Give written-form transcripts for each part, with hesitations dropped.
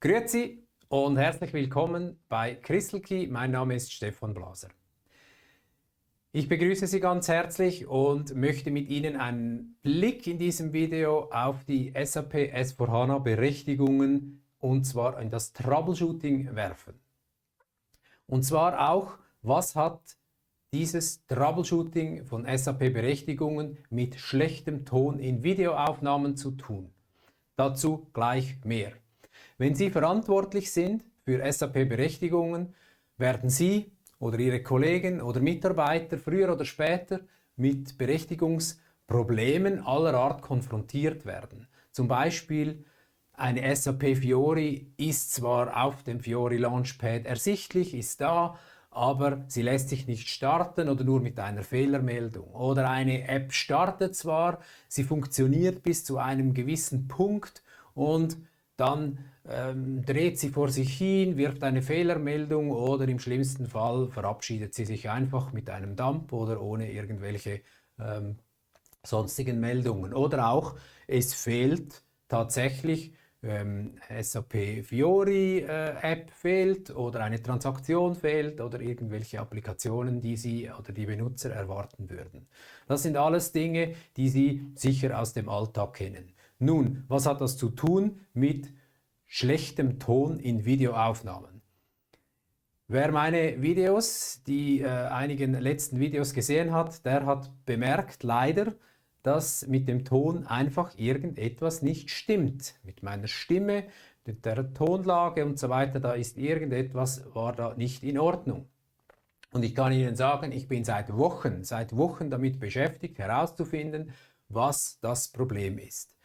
Grüezi und herzlich willkommen bei CrystalKey. Mein Name ist Stefan Blaser. Ich begrüße Sie ganz herzlich und möchte mit Ihnen einen Blick in diesem Video auf die SAP S/4HANA Berechtigungen und zwar in das Troubleshooting werfen. Und zwar auch, was hat dieses Troubleshooting von SAP Berechtigungen mit schlechtem Ton in Videoaufnahmen zu tun. Dazu gleich mehr. Wenn Sie verantwortlich sind für SAP-Berechtigungen, werden Sie oder Ihre Kollegen oder Mitarbeiter früher oder später mit Berechtigungsproblemen aller Art konfrontiert werden. Zum Beispiel eine SAP Fiori ist zwar auf dem Fiori Launchpad ersichtlich, ist da, aber sie lässt sich nicht starten oder nur mit einer Fehlermeldung. Oder eine App startet zwar, sie funktioniert bis zu einem gewissen Punkt und dann dreht sie vor sich hin, wirft eine Fehlermeldung oder im schlimmsten Fall verabschiedet sie sich einfach mit einem Dump oder ohne irgendwelche sonstigen Meldungen. Oder auch, es fehlt tatsächlich SAP Fiori App fehlt oder eine Transaktion fehlt oder irgendwelche Applikationen, die Sie oder die Benutzer erwarten würden. Das sind alles Dinge, die Sie sicher aus dem Alltag kennen. Nun, was hat das zu tun mit schlechtem Ton in Videoaufnahmen? Wer meine Videos, die einigen letzten Videos gesehen hat, der hat bemerkt, leider, dass mit dem Ton einfach irgendetwas nicht stimmt. Mit meiner Stimme, mit der Tonlage und so weiter, da ist irgendetwas, war da nicht in Ordnung. Und ich kann Ihnen sagen, ich bin seit Wochen damit beschäftigt, herauszufinden, was das Problem ist.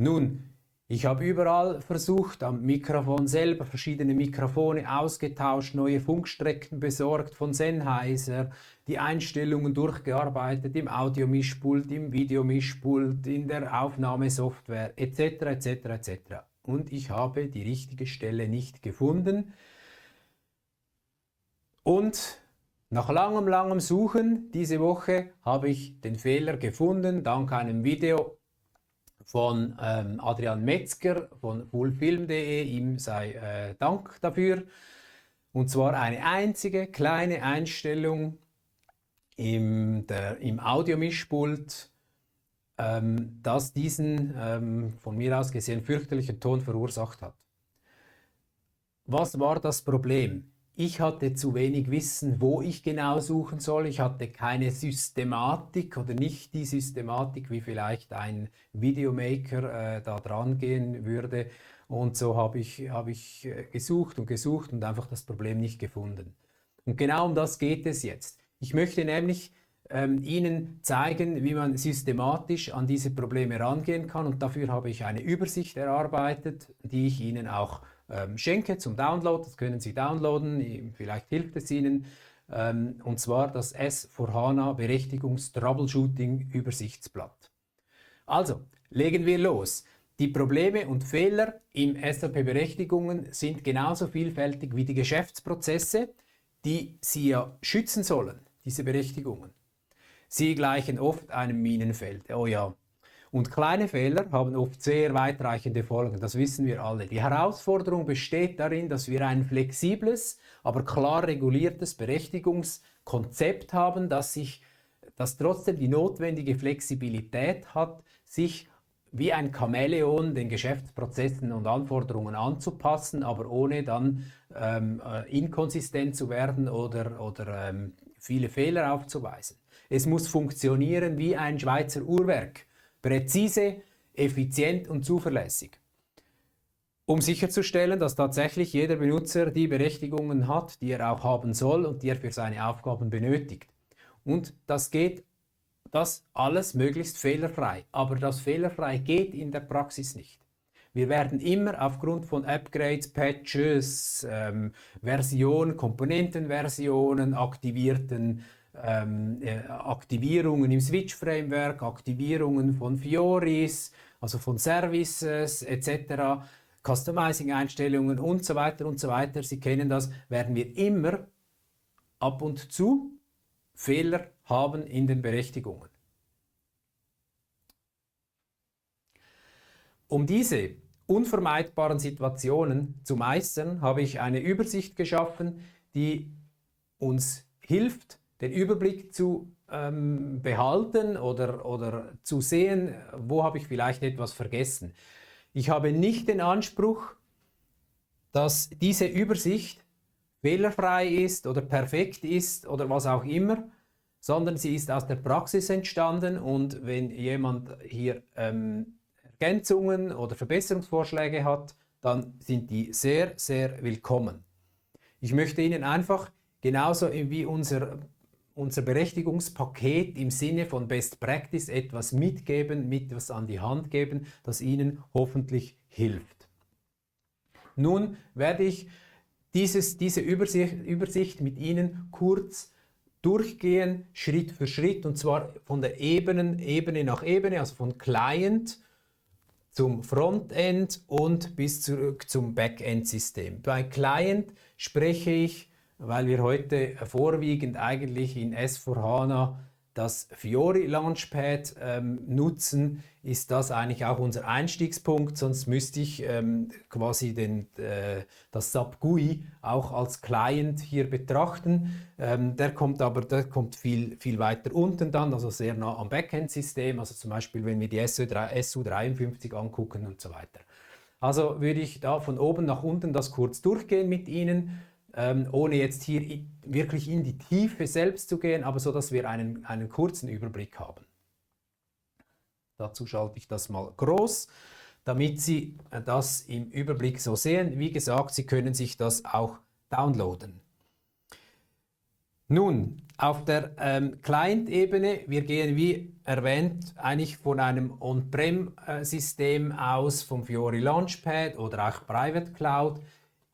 Nun, ich habe überall versucht, am Mikrofon selber verschiedene Mikrofone ausgetauscht, neue Funkstrecken besorgt von Sennheiser, die Einstellungen durchgearbeitet im Audiomischpult, im Videomischpult, in der Aufnahmesoftware etc. etc. etc. Und ich habe die richtige Stelle nicht gefunden. Und nach langem Suchen diese Woche habe ich den Fehler gefunden, dank einem Video von Adrian Metzger von fullfilm.de, ihm sei Dank dafür. Und zwar eine einzige kleine Einstellung im Audiomischpult, das diesen von mir aus gesehen fürchterlichen Ton verursacht hat. Was war das Problem? Ich hatte zu wenig Wissen, wo ich genau suchen soll. Ich hatte keine Systematik oder nicht die Systematik, wie vielleicht ein Videomaker da dran gehen würde. Und so habe ich gesucht und einfach das Problem nicht gefunden. Und genau um das geht es jetzt. Ich möchte nämlich Ihnen zeigen, wie man systematisch an diese Probleme rangehen kann. Und dafür habe ich eine Übersicht erarbeitet, die ich Ihnen auch schenke zum Download. Das können Sie downloaden, vielleicht hilft es Ihnen. Und zwar das S/4HANA Berechtigungs-Troubleshooting Übersichtsblatt. Also, legen wir los. Die Probleme und Fehler im SAP Berechtigungen sind genauso vielfältig wie die Geschäftsprozesse, die Sie ja schützen sollen, diese Berechtigungen. Sie gleichen oft einem Minenfeld. Oh ja. Und kleine Fehler haben oft sehr weitreichende Folgen, das wissen wir alle. Die Herausforderung besteht darin, dass wir ein flexibles, aber klar reguliertes Berechtigungskonzept haben, das trotzdem die notwendige Flexibilität hat, sich wie ein Chamäleon den Geschäftsprozessen und Anforderungen anzupassen, aber ohne dann inkonsistent zu werden oder viele Fehler aufzuweisen. Es muss funktionieren wie ein Schweizer Uhrwerk. Präzise, effizient und zuverlässig. Um sicherzustellen, dass tatsächlich jeder Benutzer die Berechtigungen hat, die er auch haben soll und die er für seine Aufgaben benötigt. Und das alles möglichst fehlerfrei. Aber das fehlerfrei geht in der Praxis nicht. Wir werden immer aufgrund von Upgrades, Patches, Komponentenversionen, Aktivierungen im Switch-Framework, Aktivierungen von Fioris, also von Services etc., Customizing-Einstellungen und so weiter, Sie kennen das, werden wir immer ab und zu Fehler haben in den Berechtigungen. Um diese unvermeidbaren Situationen zu meistern, habe ich eine Übersicht geschaffen, die uns hilft, den Überblick zu behalten oder zu sehen, wo habe ich vielleicht etwas vergessen. Ich habe nicht den Anspruch, dass diese Übersicht fehlerfrei ist oder perfekt ist oder was auch immer, sondern sie ist aus der Praxis entstanden, und wenn jemand hier Ergänzungen oder Verbesserungsvorschläge hat, dann sind die sehr, sehr willkommen. Ich möchte Ihnen einfach genauso wie unser Berechtigungspaket im Sinne von Best Practice etwas mitgeben, etwas an die Hand geben, das Ihnen hoffentlich hilft. Nun werde ich diese Übersicht mit Ihnen kurz durchgehen, Schritt für Schritt, und zwar von der Ebene nach Ebene, also von Client zum Frontend und bis zurück zum Backend-System. Bei Client spreche ich, weil wir heute vorwiegend eigentlich in S4HANA das Fiori Launchpad nutzen, ist das eigentlich auch unser Einstiegspunkt, sonst müsste ich quasi das SAP GUI auch als Client hier betrachten. Der kommt viel weiter unten dann, also sehr nah am Backend-System, also zum Beispiel, wenn wir die SU53 angucken und so weiter. Also würde ich da von oben nach unten das kurz durchgehen mit Ihnen, ohne jetzt hier wirklich in die Tiefe selbst zu gehen, aber so, dass wir einen kurzen Überblick haben. Dazu schalte ich das mal groß, damit Sie das im Überblick so sehen. Wie gesagt, Sie können sich das auch downloaden. Nun, auf der Client-Ebene, wir gehen wie erwähnt eigentlich von einem On-Prem-System aus, vom Fiori Launchpad oder auch Private Cloud,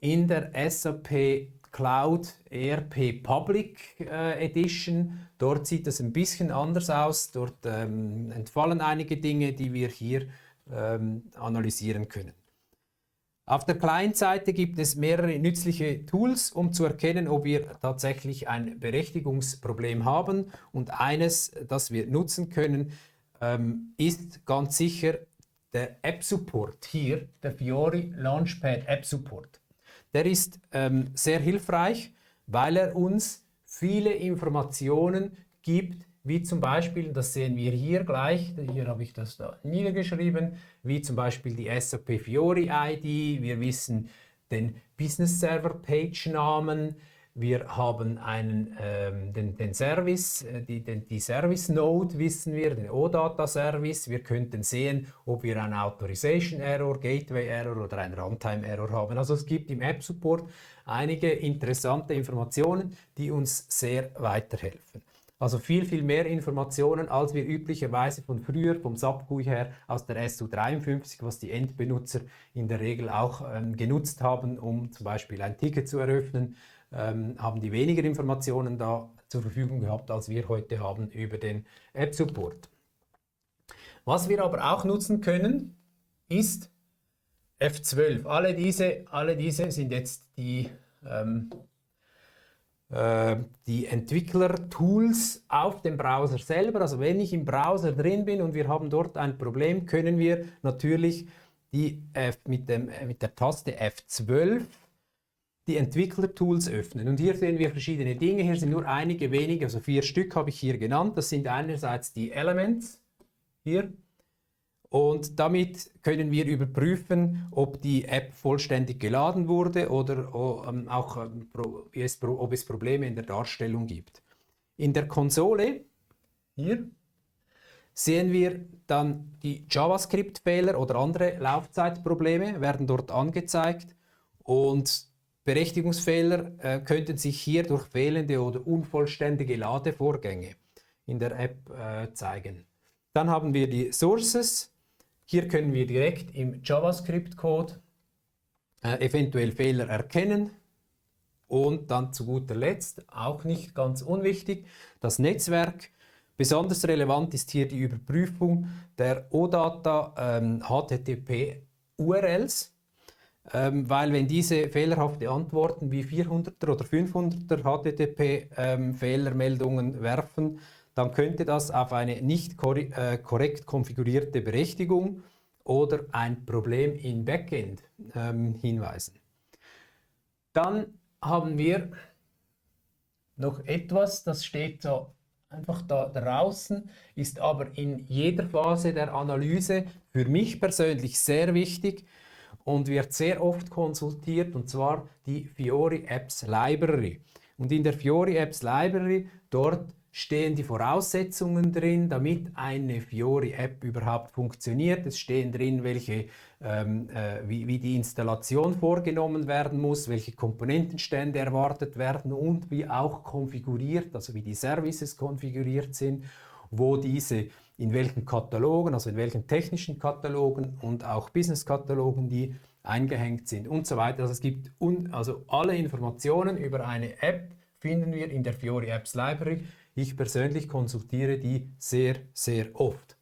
in der SAP Cloud ERP Public Edition. Dort sieht es ein bisschen anders aus. Dort entfallen einige Dinge, die wir hier analysieren können. Auf der Client-Seite gibt es mehrere nützliche Tools, um zu erkennen, ob wir tatsächlich ein Berechtigungsproblem haben. Und eines, das wir nutzen können, ist ganz sicher der App-Support hier, der Fiori Launchpad App-Support. Der ist sehr hilfreich, weil er uns viele Informationen gibt, wie zum Beispiel, das sehen wir hier gleich, hier habe ich das da niedergeschrieben, wie zum Beispiel die SAP Fiori ID, wir wissen den Business Server Page Namen, wir haben den Service, die Service Node wissen wir, den OData Service. Wir könnten sehen, ob wir einen Authorization Error, Gateway Error oder einen Runtime Error haben. Also es gibt im App Support einige interessante Informationen, die uns sehr weiterhelfen. Also viel mehr Informationen, als wir üblicherweise von früher, vom SAP GUI her, aus der SU53, was die Endbenutzer in der Regel auch genutzt haben, um zum Beispiel ein Ticket zu eröffnen, haben die weniger Informationen da zur Verfügung gehabt, als wir heute haben über den App Support. Was wir aber auch nutzen können, ist F12. Alle diese sind jetzt die Entwickler-Tools auf dem Browser selber. Also wenn ich im Browser drin bin und wir haben dort ein Problem, können wir natürlich mit der Taste F12 die Entwickler-Tools öffnen. Und hier sehen wir verschiedene Dinge. Hier sind nur einige wenige, also 4 Stück habe ich hier genannt. Das sind einerseits die Elements hier. Und damit können wir überprüfen, ob die App vollständig geladen wurde oder auch ob es Probleme in der Darstellung gibt. In der Konsole, hier, sehen wir dann die JavaScript-Fehler oder andere Laufzeitprobleme, werden dort angezeigt. Und Berechtigungsfehler könnten sich hier durch fehlende oder unvollständige Ladevorgänge in der App zeigen. Dann haben wir die Sources. Hier können wir direkt im JavaScript-Code eventuell Fehler erkennen. Und dann zu guter Letzt, auch nicht ganz unwichtig, das Netzwerk. Besonders relevant ist hier die Überprüfung der OData HTTP URLs. Weil wenn diese fehlerhafte Antworten wie 400er oder 500er HTTP-Fehlermeldungen werfen, dann könnte das auf eine nicht korrekt konfigurierte Berechtigung oder ein Problem im Backend hinweisen. Dann haben wir noch etwas, das steht so einfach da draußen, ist aber in jeder Phase der Analyse für mich persönlich sehr wichtig und wird sehr oft konsultiert, und zwar die Fiori Apps Library. Und in der Fiori Apps Library, dort stehen die Voraussetzungen drin, damit eine Fiori App überhaupt funktioniert. Es stehen drin, wie die Installation vorgenommen werden muss, welche Komponentenstände erwartet werden und wie auch konfiguriert, also wie die Services konfiguriert sind, wo diese in welchen Katalogen, also in welchen technischen Katalogen und auch Business-Katalogen die eingehängt sind und so weiter. Also es gibt also alle Informationen über eine App finden wir in der Fiori Apps Library. Ich persönlich konsultiere die sehr, sehr oft.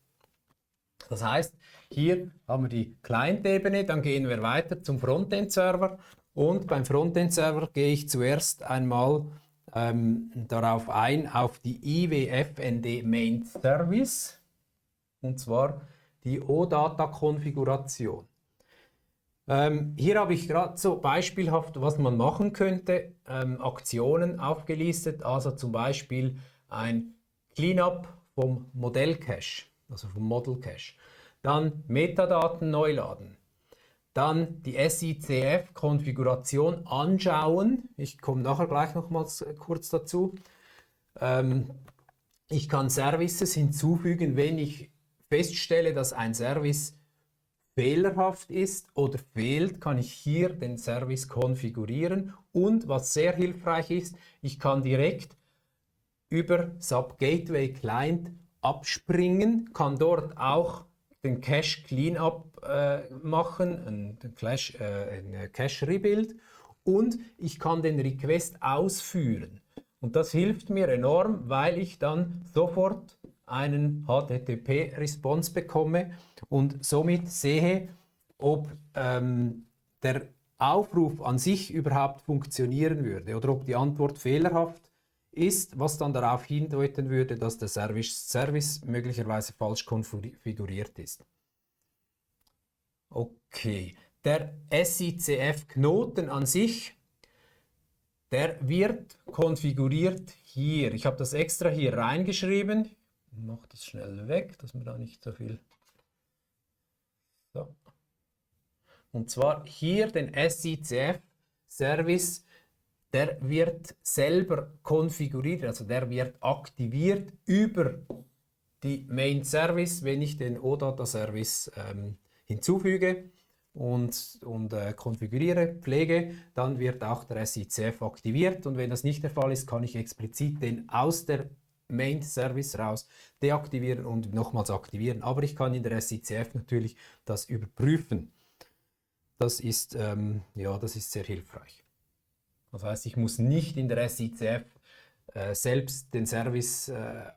Das heißt, hier haben wir die Client-Ebene, dann gehen wir weiter zum Frontend-Server und beim Frontend-Server gehe ich zuerst einmal darauf ein, auf die IWFND Main Service, und zwar die OData-Konfiguration. Hier habe ich gerade so beispielhaft, was man machen könnte, Aktionen aufgelistet, also zum Beispiel ein Cleanup vom Modellcache, also vom Model Cache. Dann Metadaten neu laden. Dann die SICF-Konfiguration anschauen. Ich komme nachher gleich nochmals kurz dazu. Ich kann Services hinzufügen, wenn ich feststelle, dass ein Service fehlerhaft ist oder fehlt, kann ich hier den Service konfigurieren. Und was sehr hilfreich ist, ich kann direkt über SAP Gateway Client abspringen, kann dort auch den Cache Cleanup machen, ein Cache Rebuild, und ich kann den Request ausführen. Und das hilft mir enorm, weil ich dann sofort einen HTTP-Response bekomme und somit sehe, ob der Aufruf an sich überhaupt funktionieren würde oder ob die Antwort fehlerhaft ist, was dann darauf hindeuten würde, dass der Service möglicherweise falsch konfiguriert ist. Okay, der SICF-Knoten an sich, der wird konfiguriert hier. Ich habe das extra hier reingeschrieben. Ich mache das schnell weg, dass wir da nicht so viel... So. Und zwar hier den SICF-Service, der wird selber konfiguriert, also der wird aktiviert über die Main Service, wenn ich den OData Service hinzufüge und konfiguriere, pflege, dann wird auch der SICF aktiviert, und wenn das nicht der Fall ist, kann ich explizit den aus der Main Service raus deaktivieren und nochmals aktivieren. Aber ich kann in der SICF natürlich das überprüfen. Das ist, das ist sehr hilfreich. Das heißt, ich muss nicht in der SICF selbst den Service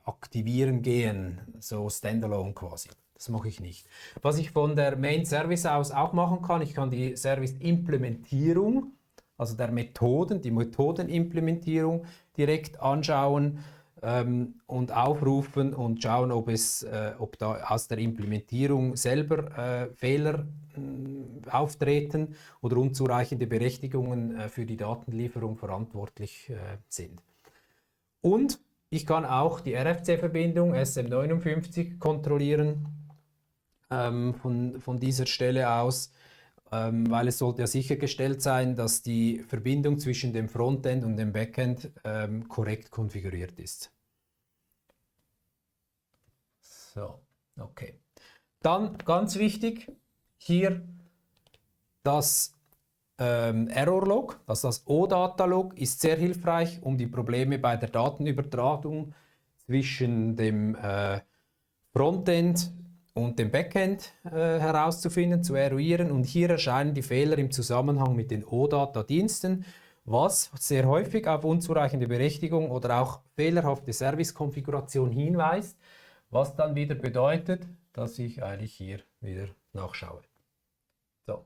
aktivieren gehen, so standalone quasi. Das mache ich nicht. Was ich von der Main Service aus auch machen kann, ich kann die Service-Implementierung, also die Methodenimplementierung direkt anschauen und aufrufen und schauen, ob da aus der Implementierung selber Fehler auftreten oder unzureichende Berechtigungen für die Datenlieferung verantwortlich sind. Und ich kann auch die RFC-Verbindung SM59 kontrollieren von dieser Stelle aus, weil es sollte ja sichergestellt sein, dass die Verbindung zwischen dem Frontend und dem Backend korrekt konfiguriert ist. So, okay. Dann ganz wichtig, hier das Error-Log, also das OData-Log, ist sehr hilfreich, um die Probleme bei der Datenübertragung zwischen dem Frontend und dem Backend herauszufinden, zu eruieren. Und hier erscheinen die Fehler im Zusammenhang mit den OData-Diensten, was sehr häufig auf unzureichende Berechtigung oder auch fehlerhafte Service-Konfiguration hinweist, was dann wieder bedeutet, dass ich eigentlich hier wieder nachschaue. So.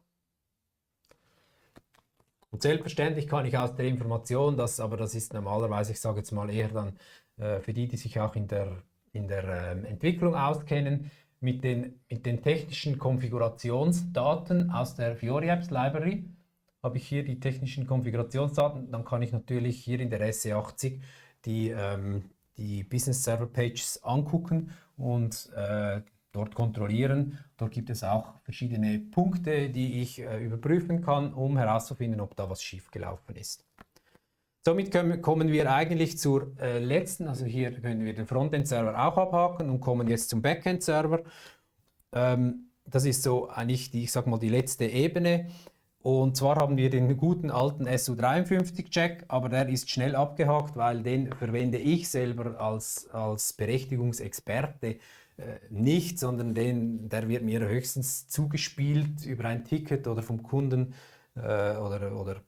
Und selbstverständlich kann ich aus der Information, aber das ist normalerweise, ich sage jetzt mal eher dann für die sich auch in der Entwicklung auskennen, mit den technischen Konfigurationsdaten aus der Fiori Apps Library. Habe ich hier die technischen Konfigurationsdaten, dann kann ich natürlich hier in der SE80 die Business Server Pages angucken und dort kontrollieren. Dort gibt es auch verschiedene Punkte, die ich überprüfen kann, um herauszufinden, ob da was schiefgelaufen ist. Somit kommen wir eigentlich zur letzten, also hier können wir den Frontend-Server auch abhaken und kommen jetzt zum Backend-Server. Das ist so eigentlich ich sag mal, die letzte Ebene. Und zwar haben wir den guten alten SU53-Check, aber der ist schnell abgehakt, weil den verwende ich selber als Berechtigungsexperte nicht, sondern der wird mir höchstens zugespielt über ein Ticket oder vom Kunden oder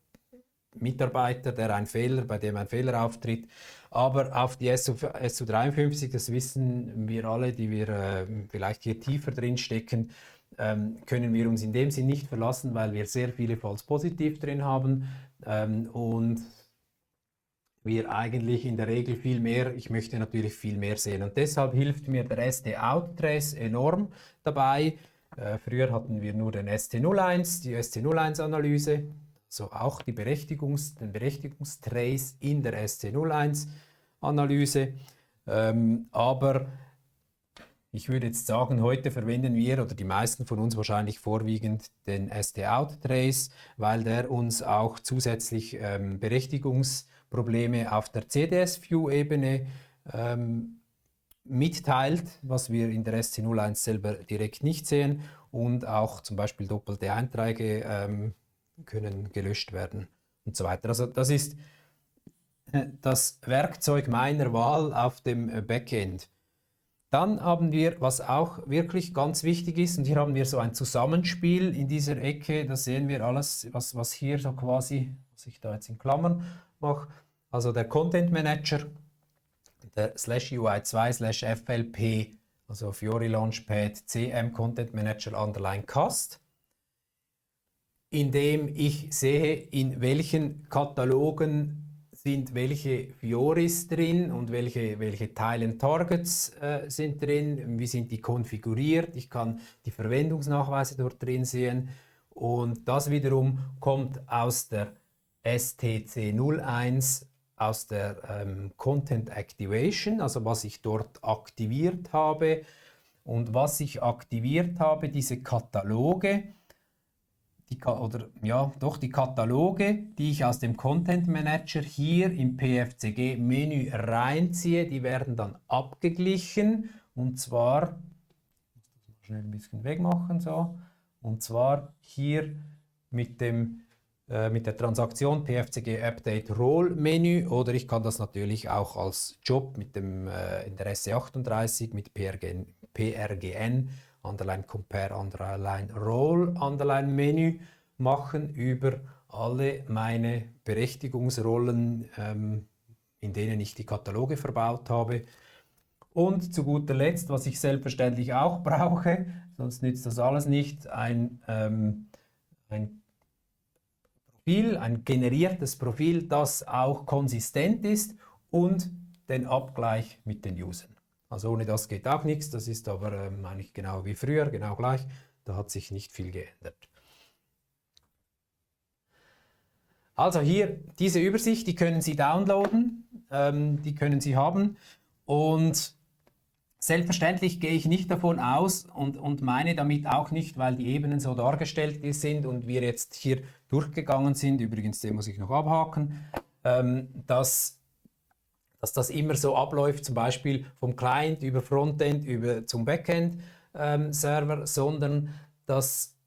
Mitarbeiter, bei dem ein Fehler auftritt. Aber auf die SU53, das wissen wir alle, die wir vielleicht hier tiefer drin stecken, können wir uns in dem Sinn nicht verlassen, weil wir sehr viele False Positiv drin haben und wir eigentlich in der Regel viel mehr, ich möchte natürlich viel mehr sehen. Und deshalb hilft mir der ST-Out-Trace enorm dabei. Früher hatten wir nur den ST01, die ST01-Analyse, so auch den Berechtigungstrace in der ST01-Analyse. Aber ich würde jetzt sagen, heute verwenden wir, oder die meisten von uns wahrscheinlich vorwiegend, den ST-Out-Trace, weil der uns auch zusätzlich Berechtigungsprobleme auf der CDS-View-Ebene mitteilt, was wir in der ST01 selber direkt nicht sehen, und auch zum Beispiel doppelte Einträge können gelöscht werden und so weiter. Also das ist das Werkzeug meiner Wahl auf dem Backend. Dann haben wir, was auch wirklich ganz wichtig ist, und hier haben wir so ein Zusammenspiel in dieser Ecke, da sehen wir alles, was hier so quasi, was ich da jetzt in Klammern mache, also der Content Manager, der /UI2/FLP, also Fiori Launchpad CM Content Manager Underline Cast, in dem ich sehe, in welchen Katalogen sind welche Fioris drin und welche Teilen Targets sind drin, wie sind die konfiguriert, ich kann die Verwendungsnachweise dort drin sehen, und das wiederum kommt aus der STC01, aus der Content Activation, also was ich dort aktiviert habe. Und was ich aktiviert habe, diese Kataloge, die Kataloge, die ich aus dem Content Manager hier im PFCG-Menü reinziehe, die werden dann abgeglichen, und zwar, ich muss das mal schnell ein bisschen wegmachen, so, und zwar hier mit der Transaktion PFCG Update Role Menü, oder ich kann das natürlich auch als Job in der SE38 mit PRGN Underline Compare, Underline Role, Underline Menü machen über alle meine Berechtigungsrollen, in denen ich die Kataloge verbaut habe. Und zu guter Letzt, was ich selbstverständlich auch brauche, sonst nützt das alles nicht, ein Profil, ein generiertes Profil, das auch konsistent ist, und den Abgleich mit den Usern. Also ohne das geht auch nichts, das ist aber eigentlich genau wie früher, genau gleich, da hat sich nicht viel geändert. Also hier diese Übersicht, die können Sie downloaden, die können Sie haben, und selbstverständlich gehe ich nicht davon aus und meine damit auch nicht, weil die Ebenen so dargestellt sind und wir jetzt hier durchgegangen sind, übrigens den muss ich noch abhaken, dass das immer so abläuft, zum Beispiel vom Client über Frontend über zum Backend Server, sondern das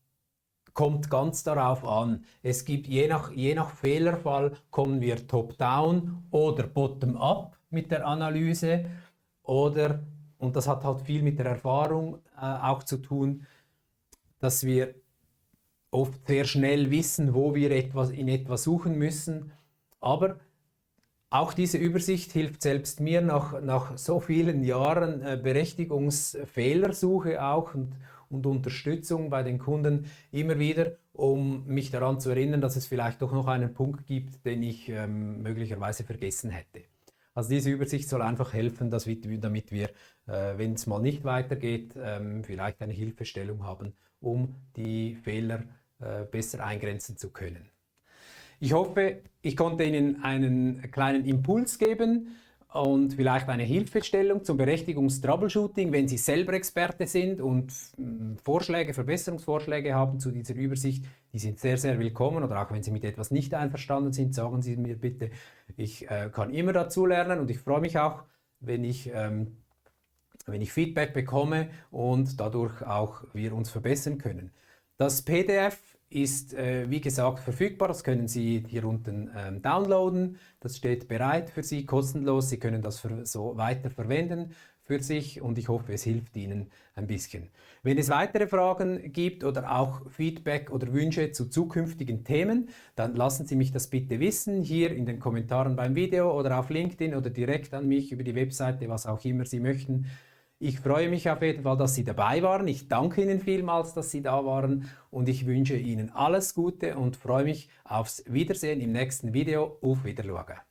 kommt ganz darauf an. Es gibt je nach Fehlerfall kommen wir top-down oder bottom-up mit der Analyse, oder, und das hat halt viel mit der Erfahrung auch zu tun, dass wir oft sehr schnell wissen, wo wir in etwas suchen müssen, aber auch diese Übersicht hilft selbst mir nach so vielen Jahren Berechtigungsfehlersuche auch und Unterstützung bei den Kunden immer wieder, um mich daran zu erinnern, dass es vielleicht doch noch einen Punkt gibt, den ich möglicherweise vergessen hätte. Also diese Übersicht soll einfach helfen, damit wir, wenn es mal nicht weitergeht, vielleicht eine Hilfestellung haben, um die Fehler besser eingrenzen zu können. Ich hoffe, ich konnte Ihnen einen kleinen Impuls geben und vielleicht eine Hilfestellung zum Berechtigungs-Troubleshooting, wenn Sie selber Experte sind und Verbesserungsvorschläge haben zu dieser Übersicht. Die sind sehr, sehr willkommen, oder auch wenn Sie mit etwas nicht einverstanden sind, sagen Sie mir bitte. Ich kann immer dazu lernen und ich freue mich auch, wenn ich Feedback bekomme und dadurch auch wir uns verbessern können. Das PDF ist, wie gesagt, verfügbar. Das können Sie hier unten downloaden. Das steht bereit für Sie, kostenlos. Sie können das so weiter verwenden für sich und ich hoffe, es hilft Ihnen ein bisschen. Wenn es weitere Fragen gibt oder auch Feedback oder Wünsche zu zukünftigen Themen, dann lassen Sie mich das bitte wissen, hier in den Kommentaren beim Video oder auf LinkedIn oder direkt an mich über die Webseite, was auch immer Sie möchten. Ich freue mich auf jeden Fall, dass Sie dabei waren. Ich danke Ihnen vielmals, dass Sie da waren und ich wünsche Ihnen alles Gute und freue mich aufs Wiedersehen im nächsten Video. Auf Wiedersehen.